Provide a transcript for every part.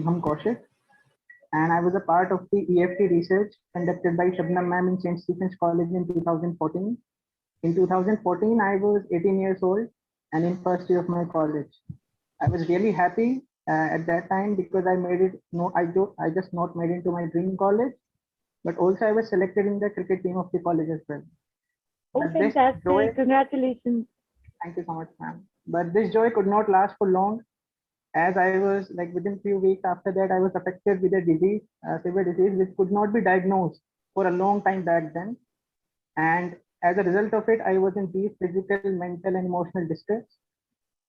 Shubham, and I was a part of the EFT research conducted by Shabnam ma'am in St. Stephen's College in 2014. In 2014, I was 18 years old and in first year of my college. I was really happy at that time because I made it. No, I just not made into my dream college, but also I was selected in the cricket team of the college as well. Oh, But this joy, fantastic. Congratulations. thank you so much, ma'am. But this joy could not last for long, as I was like within few weeks after that, I was affected with a disease, severe disease, which could not be diagnosed for a long time back then. And as a result of it, I was in deep physical, mental, and emotional distress.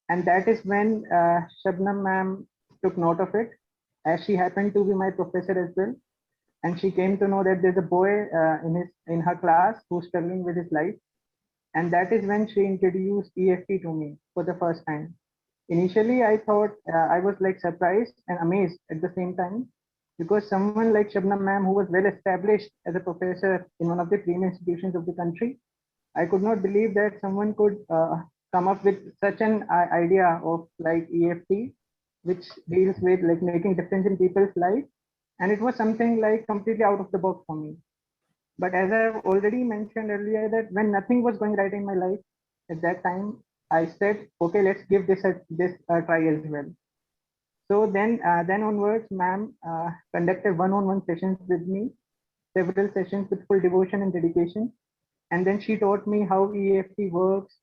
And that is when Shabnam ma'am took note of it, as she happened to be my professor as well. And she came to know that there's a boy in her class who's struggling with his life. And that is when she introduced EFT to me for the first time. Initially, I thought I was like surprised and amazed at the same time because someone like Shabnam ma'am, who was well established as a professor in one of the premier institutions of the country, I could not believe that someone could come up with such an idea of like EFT, which deals with like making difference in people's life. And it was something like completely out of the box for me. But as I've already mentioned earlier, that when nothing was going right in my life at that time, I said, okay, let's give this a try as well. So then onwards, ma'am conducted one-on-one sessions with me, several sessions with full devotion and dedication. And then she taught me how EFT works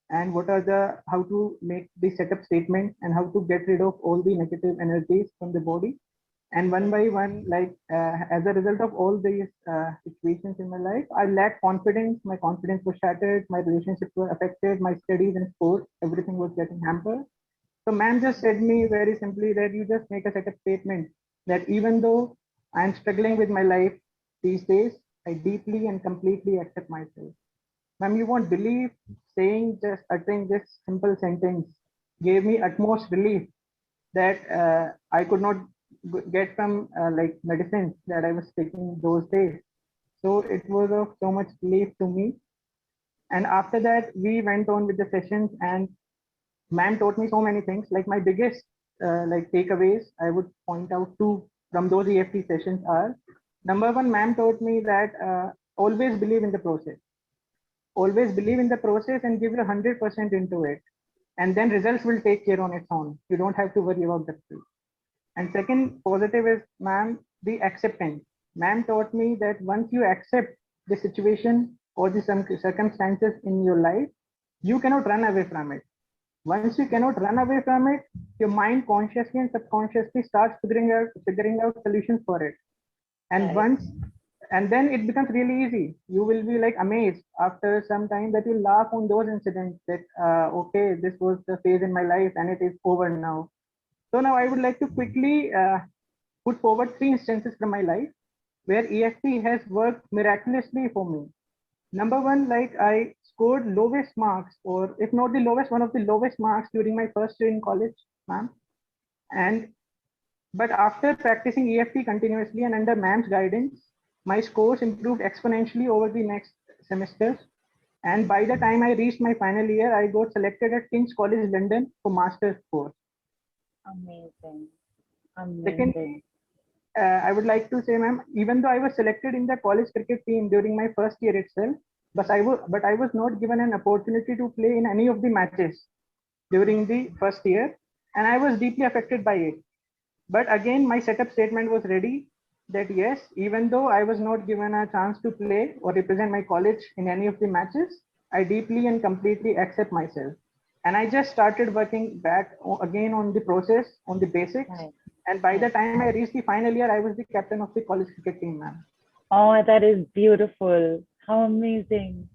and what are the how to make the setup statement and how to get rid of all the negative energies from the body. And one by one, like as a result of all these situations in my life, I lacked confidence. My confidence was shattered. My relationships were affected. My studies and sports, everything was getting hampered. So ma'am just said me very simply that you just make a setup statement that even though I'm struggling with my life these days, I deeply and completely accept myself. Ma'am, you won't believe saying just uttering this simple sentence gave me utmost relief that I could not get from like medicines that I was taking those days. So it was of so much relief to me. And after that, we went on with the sessions, and ma'am taught me so many things. Like my biggest like takeaways, I would point out two from those EFT sessions are: number one, ma'am taught me that always believe in the process. Always believe in the process and give your 100% into it, and then results will take care on its own. You don't have to worry about that. And second positive is, ma'am, the acceptance. Ma'am taught me that once you accept the situation or the some circumstances in your life, you cannot run away from it. Once you cannot run away from it, your mind consciously and subconsciously starts figuring out solutions for it. And once and then it becomes really easy. You will be like amazed after some time that you laugh on those incidents that okay, this was the phase in my life and it is over now. So now I would like to quickly put forward three instances from my life where EFT has worked miraculously for me. Number one, like I scored lowest marks, or if not the lowest, one of the lowest marks during my first year in college, ma'am. And but after practicing EFT continuously and under ma'am's guidance, my scores improved exponentially over the next semesters. And by the time I reached my final year, I got selected at King's College London for master's course. Amazing. Secondly, I would like to say, ma'am, even though I was selected in the college cricket team during my first year itself, but I was not given an opportunity to play in any of the matches during the first year, and I was deeply affected by it. But again, my setup statement was ready that yes, even though I was not given a chance to play or represent my college in any of the matches, I deeply and completely accept myself. And I just started working back again on the process, on the basics. Right. And by the time I reached the final year, I was the captain of the college cricket team, ma'am. Oh, that is beautiful. How amazing.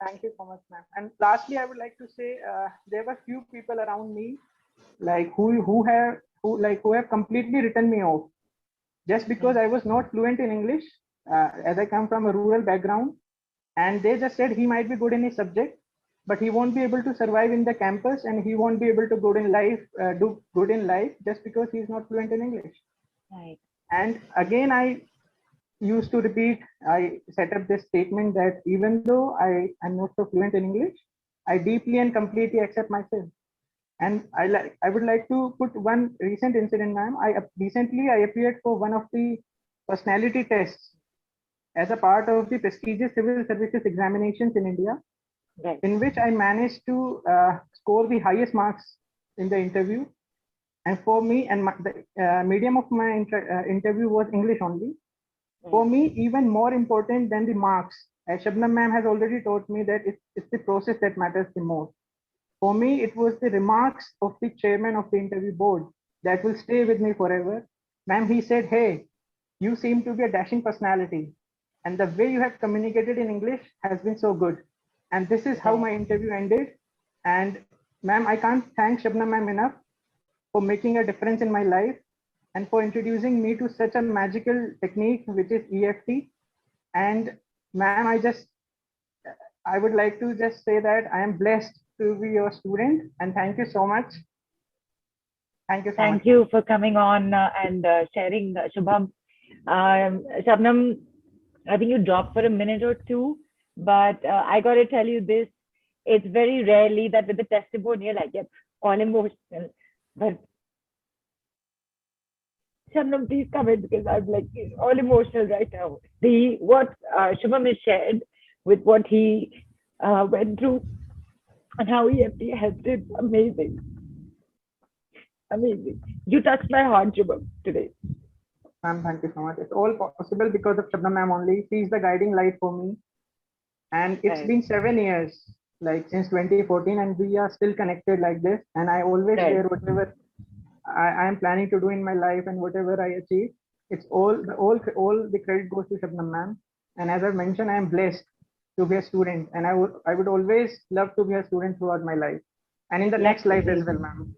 Thank you so much, ma'am. And lastly, I would like to say there were few people around me, like who have completely written me off just because I was not fluent in English, as I come from a rural background, and they just said he might be good in his subject, but he won't be able to survive in the campus, and he won't be able to do good in life just because he's not fluent in English. Right. And again, I used to repeat, I set up this statement that even though I am not so fluent in English, I deeply and completely accept myself. And I would like to put one recent incident, ma'am. Recently I appeared for one of the personality tests as a part of the prestigious civil services examinations in India, Right. in which I managed to score the highest marks in the interview. And for me, and the medium of my interview was English only. For me, even more important than the marks, as Shabnam ma'am has already taught me that it's the process that matters the most. For me, it was the remarks of the chairman of the interview board that will stay with me forever. Ma'am, he said, "Hey, you seem to be a dashing personality, and the way you have communicated in English has been so good." And this is how my interview ended. And ma'am, I can't thank Shabnam ma'am enough for making a difference in my life and for introducing me to such a magical technique, which is EFT. And ma'am, I would like to just say that I am blessed to be your student, and thank you so much. Thank you so much. Thank you for coming on and sharing, Shubham. Shabnam, I think you dropped for a minute or two, but I got to tell you this. It's very rarely that with the testimonial I get all emotional. But Shabnam, please come in because I'm like all emotional right now. What Shubham has shared with what he went through and how EFT helped him, amazing. Amazing. You touched my heart, Shubham, today. Ma'am, thank you so much. It's all possible because of Shabnam ma'am only. She is the guiding light for me. And it's been 7 years, like since 2014, and we are still connected like this. And I always share whatever I am planning to do in my life and whatever I achieve. It's all the credit goes to Shabnam ma'am. And as I mentioned, I am blessed to be a student, and I would always love to be a student throughout my life and in the next life as well, ma'am.